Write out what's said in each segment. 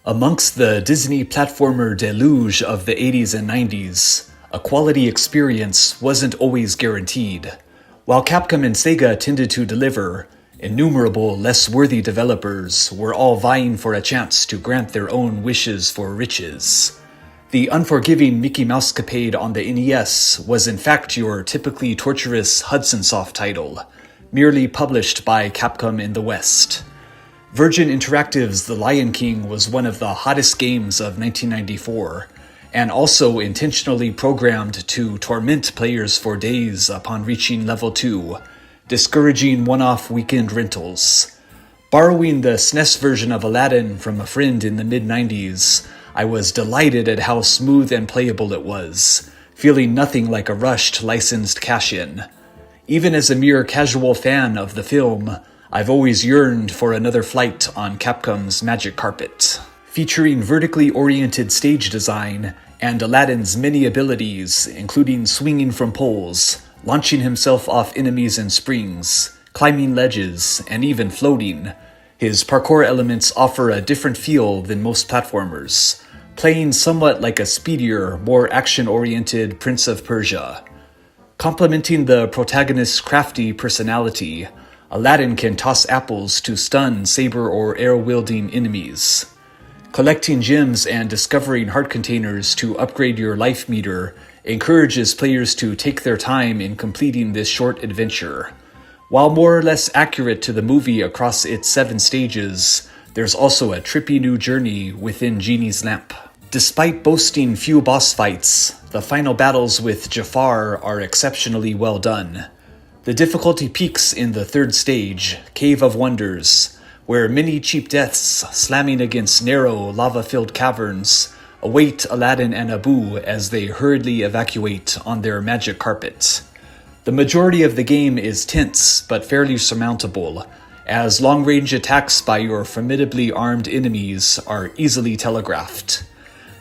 Amongst the Disney platformer deluge of the 80s and 90s, a quality experience wasn't always guaranteed. While Capcom and Sega tended to deliver, innumerable less worthy developers were all vying for a chance to grant their own wishes for riches. The unforgiving Mickey Mousecapade on the NES was in fact your typically torturous Hudson Soft title, merely published by Capcom in the West. Virgin Interactive's The Lion King was one of the hottest games of 1994, and also intentionally programmed to torment players for days upon reaching level 2, discouraging one-off weekend rentals. Borrowing the SNES version of Aladdin from a friend in the mid-90s, I was delighted at how smooth and playable it was, feeling nothing like a rushed licensed cash-in. Even as a mere casual fan of the film, I've always yearned for another flight on Capcom's magic carpet. Featuring vertically oriented stage design and Aladdin's many abilities, including swinging from poles, launching himself off enemies in springs, climbing ledges, and even floating, his parkour elements offer a different feel than most platformers, playing somewhat like a speedier, more action-oriented Prince of Persia. Complementing the protagonist's crafty personality, Aladdin can toss apples to stun saber or air-wielding enemies. Collecting gems and discovering heart containers to upgrade your life meter encourages players to take their time in completing this short adventure. While more or less accurate to the movie across its 7 stages, there's also a trippy new journey within Genie's Lamp. Despite boasting few boss fights, the final battles with Jafar are exceptionally well done. The difficulty peaks in the 3rd stage, Cave of Wonders, where many cheap deaths slamming against narrow, lava-filled caverns await Aladdin and Abu as they hurriedly evacuate on their magic carpet. The majority of the game is tense but fairly surmountable, as long-range attacks by your formidably armed enemies are easily telegraphed.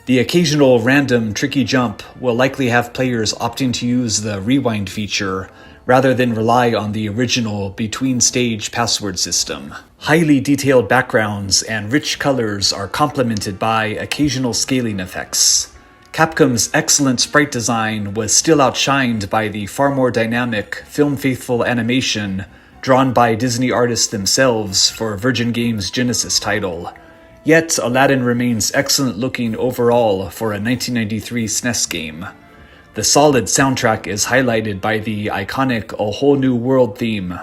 The occasional random tricky jump will likely have players opting to use the rewind feature rather than rely on the original between-stage password system. Highly detailed backgrounds and rich colors are complemented by occasional scaling effects. Capcom's excellent sprite design was still outshined by the far more dynamic, film-faithful animation drawn by Disney artists themselves for Virgin Games' Genesis title. Yet, Aladdin remains excellent-looking overall for a 1993 SNES game. The solid soundtrack is highlighted by the iconic A Whole New World theme,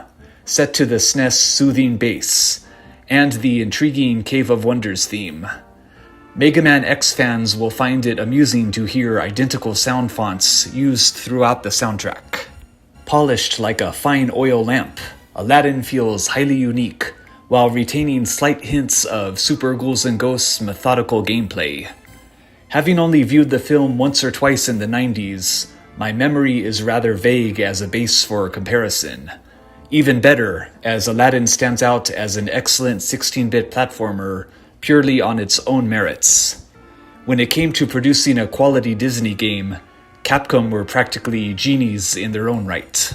set to the SNES soothing bass, and the intriguing Cave of Wonders theme. Mega Man X fans will find it amusing to hear identical sound fonts used throughout the soundtrack. Polished like a fine oil lamp, Aladdin feels highly unique, while retaining slight hints of Super Ghouls and Ghosts' methodical gameplay. Having only viewed the film once or twice in the 90s, my memory is rather vague as a base for comparison. Even better, as Aladdin stands out as an excellent 16-bit platformer purely on its own merits. When it came to producing a quality Disney game, Capcom were practically genies in their own right.